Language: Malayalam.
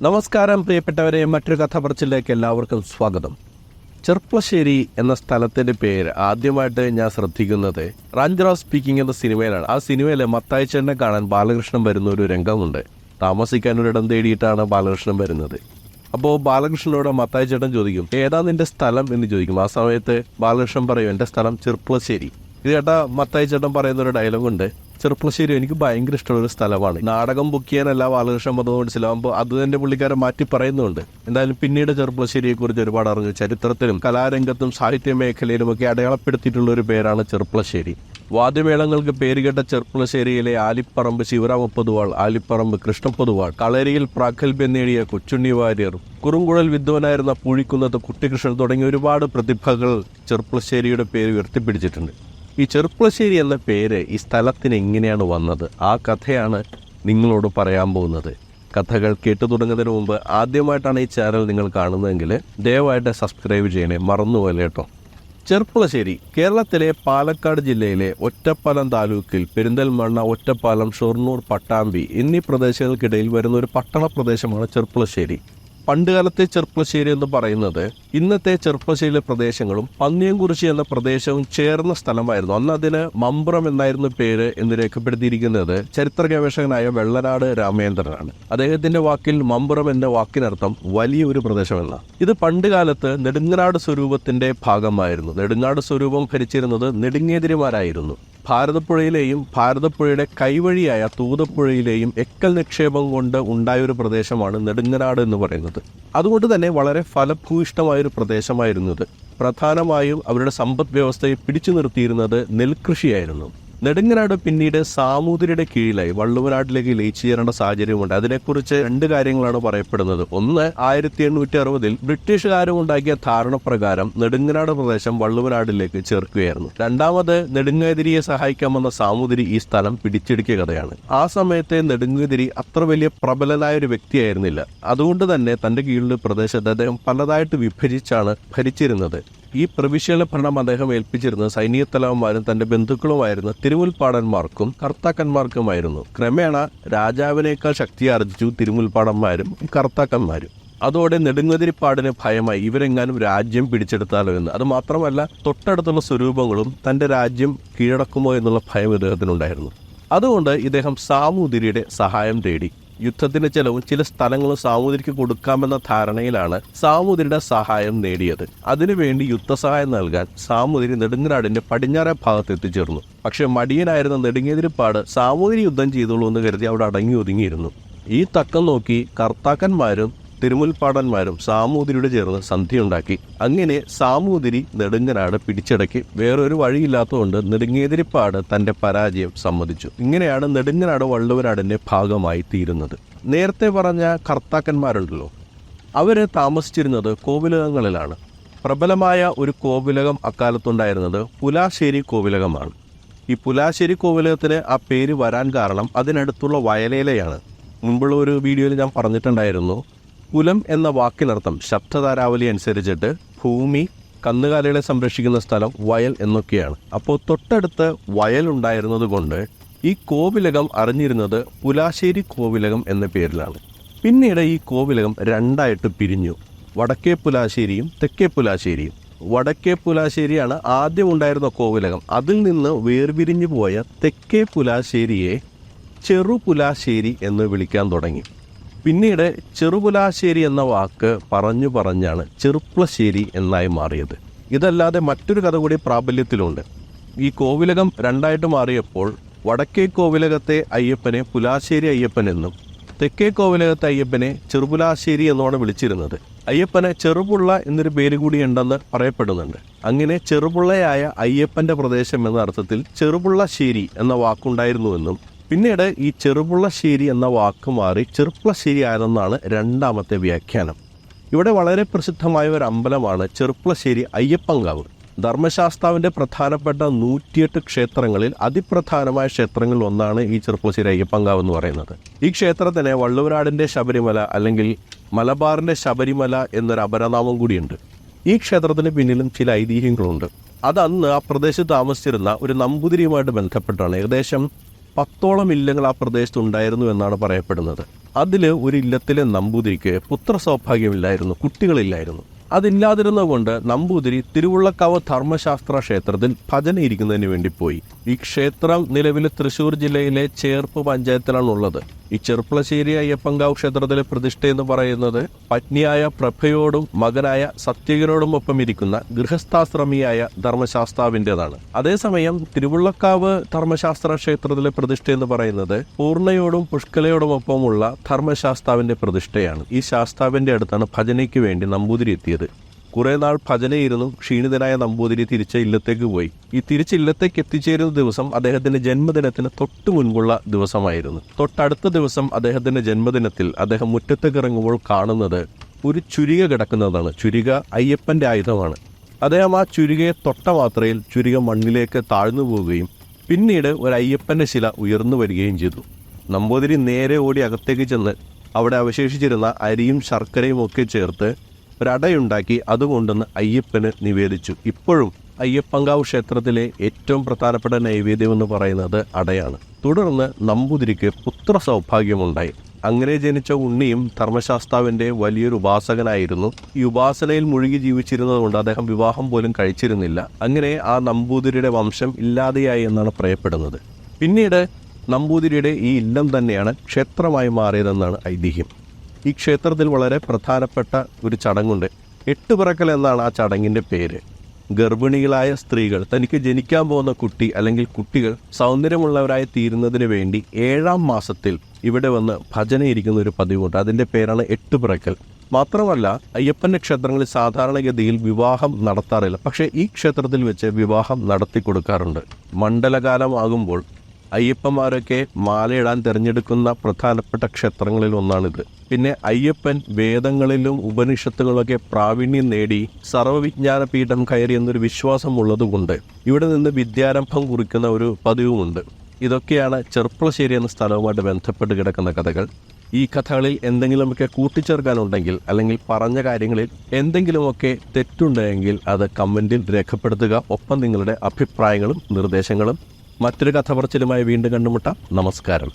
നമസ്കാരം പ്രിയപ്പെട്ടവരെ, മറ്റൊരു കഥ പറച്ചിലേക്ക് എല്ലാവർക്കും സ്വാഗതം. ചെർപ്പളശ്ശേരി എന്ന സ്ഥലത്തിൻ്റെ പേര് ആദ്യമായിട്ട് ഞാൻ ശ്രദ്ധിക്കുന്നത് റാഞ്ചറ സ്പീക്കിംഗ് എന്ന സിനിമയിലാണ്. ആ സിനിമയിൽ മത്തായി ചേട്ടനെ കാണാൻ ബാലകൃഷ്ണൻ വരുന്ന ഒരു രംഗമുണ്ട്. താമസിക്കാൻ ഒരിടം തേടിയിട്ടാണ് ബാലകൃഷ്ണൻ വരുന്നത്. അപ്പോൾ ബാലകൃഷ്ണനോട് മത്തായി ചേട്ടൻ ചോദിക്കും, ഏതാ നിൻ്റെ സ്ഥലം എന്ന് ചോദിക്കും. ആ സമയത്ത് ബാലകൃഷ്ണൻ പറയും, എൻ്റെ സ്ഥലം ചെർപ്പളശ്ശേരി. ഇത് കേട്ടാ മത്തായി ചേട്ടൻ പറയുന്നൊരു ഡയലോഗുണ്ട്, ചെർപ്പളശ്ശേരി എനിക്ക് ഭയങ്കര ഇഷ്ടമുള്ളൊരു സ്ഥലമാണ്. നാടകം ബുക്ക് ചെയ്യാനല്ല ബാലകൃഷ്ണൻ വന്നത് മനസ്സിലാവുമ്പോൾ അത് തന്നെ പുള്ളിക്കാരൻ മാറ്റി പറയുന്നുണ്ട്. എന്തായാലും പിന്നീട് ചെർപ്പളശ്ശേരിയെക്കുറിച്ച് ഒരുപാട് അറിഞ്ഞു. ചരിത്രത്തിലും കലാരംഗത്തും സാഹിത്യ മേഖലയിലുമൊക്കെ അടയാളപ്പെടുത്തിയിട്ടുള്ള ഒരു പേരാണ് ചെർപ്പളശ്ശേരി. വാദ്യമേളങ്ങൾക്ക് പേരുകേട്ട ചെർപ്പളശ്ശേരിയിലെ ആലിപ്പറമ്പ് ശിവരാമ പൊതുവാൾ, ആലിപ്പറമ്പ് കൃഷ്ണപ്പൊതുവാൾ, കളരിയിൽ പ്രാഗൽഭ്യം നേടിയ കൊച്ചുണ്ണി വാര്യർ, കുറുങ്കുഴൽ വിദ്വാനായിരുന്ന പൂഴിക്കുന്നത്ത് കുട്ടികൃഷ്ണൻ തുടങ്ങിയ ഒരുപാട് പ്രതിഭകൾ ചെർപ്പളശ്ശേരിയുടെ പേര് ഉയർത്തിപ്പിടിച്ചിട്ടുണ്ട്. ഈ ചെർപ്പളശ്ശേരി എന്ന പേര് ഈ സ്ഥലത്തിന് എങ്ങനെയാണ് വന്നത്, ആ കഥയാണ് നിങ്ങളോട് പറയാൻ പോകുന്നത്. കഥകൾ കേട്ടു തുടങ്ങുന്നതിന് മുമ്പ് ആദ്യമായിട്ടാണ് ഈ ചാനൽ നിങ്ങൾ കാണുന്നതെങ്കിൽ ദയവായിട്ട് സബ്സ്ക്രൈബ് ചെയ്യണേ, മറന്നുപോലെ കേട്ടോ. ചെർപ്പളശ്ശേരി കേരളത്തിലെ പാലക്കാട് ജില്ലയിലെ ഒറ്റപ്പാലം താലൂക്കിൽ പെരിന്തൽമണ്ണ, ഒറ്റപ്പാലം, ഷൊർണൂർ, പട്ടാമ്പി എന്നീ പ്രദേശങ്ങൾക്കിടയിൽ വരുന്ന ഒരു പട്ടണ പ്രദേശമാണ് ചെർപ്പളശ്ശേരി. പണ്ടുകാലത്തെ ചെർപ്പളശ്ശേരി എന്ന് പറയുന്നത് ഇന്നത്തെ ചെർപ്പളശ്ശേരിയിലെ പ്രദേശങ്ങളും പന്നിയംകുറിശി എന്ന പ്രദേശവും ചേർന്ന സ്ഥലമായിരുന്നു. അന്ന് അതിന് മമ്പുറം എന്നായിരുന്നു പേര് എന്ന് രേഖപ്പെടുത്തിയിരിക്കുന്നത് ചരിത്ര ഗവേഷകനായ വെള്ളനാട് രാമേന്ദ്രനാണ്. അദ്ദേഹത്തിന്റെ വാക്കിൽ മമ്പുറം എന്ന വാക്കിനർത്ഥം വലിയ ഒരു പ്രദേശമെന്ന. ഇത് പണ്ടുകാലത്ത് നെടുങ്ങനാട് സ്വരൂപത്തിന്റെ ഭാഗമായിരുന്നു. നെടുങ്ങാട് സ്വരൂപം ഭരിച്ചിരുന്നത് നെടുങ്ങേതിരിമാരായിരുന്നു. ഭാരതപ്പുഴയിലെയും ഭാരതപ്പുഴയുടെ കൈവഴിയായ തൂതപ്പുഴയിലെയും എക്കൽ നിക്ഷേപം കൊണ്ട് ഉണ്ടായൊരു പ്രദേശമാണ് നെടുങ്ങനാട് എന്ന് പറയുന്നത്. അതുകൊണ്ട് തന്നെ വളരെ ഫലഭൂയിഷ്ടമായൊരു പ്രദേശമായിരുന്നത്. പ്രധാനമായും അവരുടെ സമ്പദ് വ്യവസ്ഥയെ പിടിച്ചു നിർത്തിയിരുന്നത് നെൽകൃഷിയായിരുന്നു. നെടുങ്ങനാട് പിന്നീട് സാമൂതിരിയുടെ കീഴിലായി വള്ളുവനാട്ടിലേക്ക് ലയിച്ചു ചേരേണ്ട സാഹചര്യമുണ്ട്. അതിനെക്കുറിച്ച് രണ്ട് കാര്യങ്ങളാണ് പറയപ്പെടുന്നത്. ഒന്ന്, 1860 ബ്രിട്ടീഷുകാരും ഉണ്ടാക്കിയ ധാരണ പ്രകാരം നെടുങ്ങനാട് പ്രദേശം വള്ളുവനാട്ടിലേക്ക് ചേർക്കുകയായിരുന്നു. രണ്ടാമത്, നെടുങ്ങേതിരിയെ സഹായിക്കാമെന്ന സാമൂതിരി ഈ സ്ഥലം പിടിച്ചെടുക്കിയ കഥയാണ്. ആ സമയത്തെ നെടുങ്ങേതിരി അത്ര വലിയ പ്രബലനായ ഒരു വ്യക്തിയായിരുന്നില്ല. അതുകൊണ്ട് തന്നെ തന്റെ കീഴിലുള്ള പ്രദേശത്ത് അദ്ദേഹം പലതായിട്ട് വിഭജിച്ചാണ് ഭരിച്ചിരുന്നത്. ഈ പ്രവിശ്യയിലെ ഭരണം അദ്ദേഹം ഏൽപ്പിച്ചിരുന്നത് സൈനിക തലവന്മാരും തന്റെ ബന്ധുക്കളുമായിരുന്ന തിരുമുൽപ്പാടന്മാർക്കും കർത്താക്കന്മാർക്കുമായിരുന്നു. ക്രമേണ രാജാവിനേക്കാൾ ശക്തിയാർജിച്ചു തിരുമുൽപ്പാടന്മാരും കർത്താക്കന്മാരും. അതോടെ നെടുങ്ങതിരിപ്പാടിന് ഭയമായി, ഇവരെങ്ങാനും രാജ്യം പിടിച്ചെടുത്താലോ എന്ന്. അത് മാത്രമല്ല, തൊട്ടടുത്തുള്ള സ്വരൂപങ്ങളും തന്റെ രാജ്യം കീഴടക്കുമോ എന്നുള്ള ഭയം ഇദ്ദേഹത്തിനുണ്ടായിരുന്നു. അതുകൊണ്ട് ഇദ്ദേഹം സാമൂതിരിയുടെ സഹായം തേടി. യുദ്ധത്തിന്റെ ചെലവും ചില സ്ഥലങ്ങളും സാമൂതിരിക്ക് കൊടുക്കാമെന്ന ധാരണയിലാണ് സാമൂതിരിയുടെ സഹായം നേടിയത്. അതിനുവേണ്ടി യുദ്ധസഹായം നൽകാൻ സാമൂതിരി നെടുങ്ങനാടിന്റെ പടിഞ്ഞാറേ ഭാഗത്ത് എത്തിച്ചേർന്നു. പക്ഷെ മടിയനായിരുന്ന നെടുങ്ങേതിരിപ്പാട് സാമൂതിരി യുദ്ധം ചെയ്തോളൂ എന്ന് കരുതി അവിടെ അടങ്ങി ഒതുങ്ങിയിരുന്നു. ഈ തക്കം നോക്കി കർത്താക്കന്മാരും തിരുമുൽപ്പാടന്മാരും സാമൂതിരിയുടെ ചേർന്ന് സന്ധിയുണ്ടാക്കി. അങ്ങനെ സാമൂതിരി നെടുങ്ങനാട് പിടിച്ചടക്കി. വേറൊരു വഴിയില്ലാത്തതുകൊണ്ട് നെടുങ്ങേതിരിപ്പാട് തന്റെ പരാജയം സമ്മതിച്ചു. ഇങ്ങനെയാണ് നെടുങ്ങനാട് വള്ളുവനാടിന്റെ ഭാഗമായി തീരുന്നത്. നേരത്തെ പറഞ്ഞ കർത്താക്കന്മാരുണ്ടല്ലോ, അവര് താമസിച്ചിരുന്നത് കോവിലകങ്ങളിലാണ്. പ്രബലമായ ഒരു കോവിലകം അക്കാലത്തുണ്ടായിരുന്നത് പുലാശ്ശേരി കോവിലകമാണ്. ഈ പുലാശ്ശേരി കോവിലകത്തിന് ആ പേര് വരാൻ കാരണം അതിനടുത്തുള്ള വയലേലയാണ്. മുൻപുള്ള ഒരു വീഡിയോയിൽ ഞാൻ പറഞ്ഞിട്ടുണ്ടായിരുന്നു, പുലം എന്ന വാക്കിനർത്ഥം ശബ്ദധാരാവലി അനുസരിച്ചിട്ട് ഭൂമി, കന്നുകാലികളെ സംരക്ഷിക്കുന്ന സ്ഥലം, വയൽ എന്നൊക്കെയാണ്. അപ്പോൾ തൊട്ടടുത്ത് വയലുണ്ടായിരുന്നത് കൊണ്ട് ഈ കോവിലകം അറിഞ്ഞിരുന്നത് പുലാശ്ശേരി കോവിലകം എന്ന പേരിലാണ്. പിന്നീട് ഈ കോവിലകം രണ്ടായിട്ട് പിരിഞ്ഞു, വടക്കേ പുലാശ്ശേരിയും തെക്കേ പുലാശ്ശേരിയും. വടക്കേ പുലാശ്ശേരിയാണ് ആദ്യം ഉണ്ടായിരുന്ന കോവിലകം. അതിൽ നിന്ന് വേർപിരിഞ്ഞു പോയ തെക്കേ പുലാശ്ശേരിയെ ചെറുപുലാശ്ശേരി എന്ന് വിളിക്കാൻ തുടങ്ങി. പിന്നീട് ചെറുപുലാശ്ശേരി എന്ന വാക്ക് പറഞ്ഞാണ് ചെർപ്പളശ്ശേരി എന്നായി മാറിയത്. ഇതല്ലാതെ മറ്റൊരു കഥ കൂടി പ്രാബല്യത്തിലുണ്ട്. ഈ കോവിലകം രണ്ടായിട്ട് മാറിയപ്പോൾ വടക്കേ കോവിലകത്തെ അയ്യപ്പനെ പുലാശ്ശേരി അയ്യപ്പൻ എന്നും തെക്കേ കോവിലകത്തെ അയ്യപ്പനെ ചെറുപുലാശ്ശേരി എന്നുമാണ് വിളിച്ചിരുന്നത്. അയ്യപ്പന് ചെറുപുള്ള എന്നൊരു പേര് കൂടി ഉണ്ടെന്ന് പറയപ്പെടുന്നുണ്ട്. അങ്ങനെ ചെറുപുള്ളയായ അയ്യപ്പന്റെ പ്രദേശം എന്ന അർത്ഥത്തിൽ ചെറുപുള്ളശ്ശേരി എന്ന വാക്കുണ്ടായിരുന്നുവെന്നും പിന്നീട് ഈ ചെറുപുള്ളശ്ശേരി എന്ന വാക്ക് മാറി ചെർപ്പളശ്ശേരി ആയതെന്നാണ് രണ്ടാമത്തെ വ്യാഖ്യാനം. ഇവിടെ വളരെ പ്രസിദ്ധമായ ഒരു അമ്പലമാണ് ചെർപ്പളശ്ശേരി അയ്യപ്പങ്കാവ്. ധർമ്മശാസ്താവിൻ്റെ പ്രധാനപ്പെട്ട 108 ക്ഷേത്രങ്ങളിൽ അതിപ്രധാനമായ ക്ഷേത്രങ്ങളിൽ ഒന്നാണ് ഈ ചെർപ്പളശ്ശേരി അയ്യപ്പങ്കാവ് എന്ന് പറയുന്നത്. ഈ ക്ഷേത്രത്തിന് വള്ളുവനാടിൻ്റെ ശബരിമല അല്ലെങ്കിൽ മലബാറിൻ്റെ ശബരിമല എന്നൊരു അപരനാമം കൂടിയുണ്ട്. ഈ ക്ഷേത്രത്തിന് പിന്നിലും ചില ഐതിഹ്യങ്ങളുണ്ട്. അതന്ന് ആ പ്രദേശത്ത് താമസിച്ചിരുന്ന ഒരു നമ്പൂതിരിയുമായിട്ട് ബന്ധപ്പെട്ടാണ്. ഏകദേശം 10ഓളം ഇല്ലങ്ങൾ ആ പ്രദേശത്ത് ഉണ്ടായിരുന്നു എന്നാണ് പറയപ്പെടുന്നത്. അതിൽ ഒരു ഇല്ലത്തിലെ നമ്പൂതിരിക്ക് പുത്ര സൗഭാഗ്യമില്ലായിരുന്നു, കുട്ടികളില്ലായിരുന്നു. അതില്ലാതിരുന്നതുകൊണ്ട് നമ്പൂതിരി തിരുവുള്ളക്കാവ് ധർമ്മശാസ്ത്ര ക്ഷേത്രത്തിൽ ഭജന ഇരിക്കുന്നതിന് വേണ്ടി പോയി. ഈ ക്ഷേത്രം നിലവിൽ തൃശ്ശൂർ ജില്ലയിലെ ചേർപ്പ് പഞ്ചായത്തിലാണുള്ളത്. ഈ ചെർപ്പളശ്ശേരി അയ്യപ്പൻകാവ് ക്ഷേത്രത്തിലെ പ്രതിഷ്ഠ എന്ന് പറയുന്നത് പത്നിയായ പ്രഭയോടും മകനായ സത്യകനോടും ഒപ്പം ഇരിക്കുന്ന ഗൃഹസ്ഥാശ്രമിയായ ധർമ്മശാസ്താവിൻ്റെതാണ്. അതേസമയം തിരുവുള്ളക്കാവ് ധർമ്മശാസ്ത്ര ക്ഷേത്രത്തിലെ പ്രതിഷ്ഠ എന്ന് പറയുന്നത് പൂർണ്ണയോടും പുഷ്കലയോടും ഒപ്പമുള്ള ധർമ്മശാസ്താവിന്റെ പ്രതിഷ്ഠയാണ്. ഈ ശാസ്താവിന്റെ അടുത്താണ് ഭജനയ്ക്ക് വേണ്ടി നമ്പൂതിരി എത്തിയത്. കുറെ നാൾ ഭജനയിരുന്നു ക്ഷീണിതനായ നമ്പൂതിരി തിരിച്ച് ഇല്ലത്തേക്ക് പോയി. ഈ തിരിച്ച് ഇല്ലത്തേക്ക് എത്തിച്ചേരുന്ന ദിവസം അദ്ദേഹത്തിന്റെ ജന്മദിനത്തിന് തൊട്ടു മുൻപുള്ള ദിവസമായിരുന്നു. തൊട്ടടുത്ത ദിവസം അദ്ദേഹത്തിന്റെ ജന്മദിനത്തിൽ അദ്ദേഹം മുറ്റത്തേക്ക് ഇറങ്ങുമ്പോൾ കാണുന്നത് ഒരു ചുരിക കിടക്കുന്നതാണ്. ചുരിക അയ്യപ്പന്റെ ആയുധമാണ്. അദ്ദേഹം ആ ചുരികയെ തൊട്ട മാത്രയിൽ ചുരിക മണ്ണിലേക്ക് താഴ്ന്നു പോവുകയും പിന്നീട് ഒരു അയ്യപ്പന്റെ ശില ഉയർന്നു വരികയും ചെയ്തു. നമ്പൂതിരി നേരെ ഓടി അകത്തേക്ക് ചെന്ന് അവിടെ അവശേഷിച്ചിരുന്ന അരിയും ശർക്കരയും ഒക്കെ ചേർത്ത് ഒരടയുണ്ടാക്കി അതുകൊണ്ടെന്ന് അയ്യപ്പന് നിവേദിച്ചു. ഇപ്പോഴും അയ്യപ്പൻകാവ് ക്ഷേത്രത്തിലെ ഏറ്റവും പ്രധാനപ്പെട്ട നൈവേദ്യം എന്ന് പറയുന്നത് അടയാണ്. തുടർന്ന് നമ്പൂതിരിക്ക് പുത്ര സൗഭാഗ്യമുണ്ടായി. അങ്ങനെ ജനിച്ച ഉണ്ണിയും ധർമ്മശാസ്താവിൻ്റെ വലിയൊരു ഉപാസകനായിരുന്നു. ഈ ഉപാസനയിൽ മുഴുകി ജീവിച്ചിരുന്നതുകൊണ്ട് അദ്ദേഹം വിവാഹം പോലും കഴിച്ചിരുന്നില്ല. അങ്ങനെ ആ നമ്പൂതിരിയുടെ വംശം ഇല്ലാതെയായി എന്നാണ് പറയപ്പെടുന്നത്. പിന്നീട് നമ്പൂതിരിയുടെ ഈ ഇല്ലം തന്നെയാണ് ക്ഷേത്രമായി മാറിയതെന്നാണ് ഐതിഹ്യം. ഈ ക്ഷേത്രത്തിൽ വളരെ പ്രധാനപ്പെട്ട ഒരു ചടങ്ങുണ്ട്. എട്ടുപിറക്കൽ എന്നാണ് ആ ചടങ്ങിൻ്റെ പേര്. ഗർഭിണികളായ സ്ത്രീകൾ തനിക്ക് ജനിക്കാൻ പോകുന്ന കുട്ടി അല്ലെങ്കിൽ കുട്ടികൾ സൗന്ദര്യമുള്ളവരായി തീരുന്നതിന് വേണ്ടി 7ാം മാസത്തിൽ ഇവിടെ വന്ന് ഭജനയിരിക്കുന്ന ഒരു പതിവുണ്ട്. അതിൻ്റെ പേരാണ് എട്ടുപിറക്കൽ. മാത്രമല്ല അയ്യപ്പൻ്റെ ക്ഷേത്രങ്ങളിൽ സാധാരണഗതിയിൽ വിവാഹം നടത്താറില്ല. പക്ഷേ ഈ ക്ഷേത്രത്തിൽ വെച്ച് വിവാഹം നടത്തി കൊടുക്കാറുണ്ട്. മണ്ഡലകാലമാകുമ്പോൾ അയ്യപ്പന്മാരൊക്കെ മാലയിടാൻ തിരഞ്ഞെടുക്കുന്ന പ്രധാനപ്പെട്ട ക്ഷേത്രങ്ങളിൽ ഒന്നാണിത്. പിന്നെ അയ്യപ്പൻ വേദങ്ങളിലും ഉപനിഷത്തുകളൊക്കെ പ്രാവീണ്യം നേടി സർവ്വവിജ്ഞാന പീഠം കയറി എന്നൊരു വിശ്വാസം ഉള്ളതുകൊണ്ട് ഇവിടെ നിന്ന് വിദ്യാരംഭം കുറിക്കുന്ന ഒരു പതിവുമുണ്ട്. ഇതൊക്കെയാണ് ചെർപ്പളശ്ശേരി എന്ന സ്ഥലവുമായിട്ട് ബന്ധപ്പെട്ട് കിടക്കുന്ന കഥകൾ. ഈ കഥകളിൽ എന്തെങ്കിലുമൊക്കെ കൂട്ടിച്ചേർക്കാനുണ്ടെങ്കിൽ അല്ലെങ്കിൽ പറഞ്ഞ കാര്യങ്ങളിൽ എന്തെങ്കിലുമൊക്കെ തെറ്റുണ്ടെങ്കിൽ അത് കമൻറ്റിൽ രേഖപ്പെടുത്തുക. ഒപ്പം നിങ്ങളുടെ അഭിപ്രായങ്ങളും നിർദ്ദേശങ്ങളും. മറ്റൊരു കഥ പറച്ചിലുമായി വീണ്ടും കണ്ടുമുട്ടാം. നമസ്കാരം.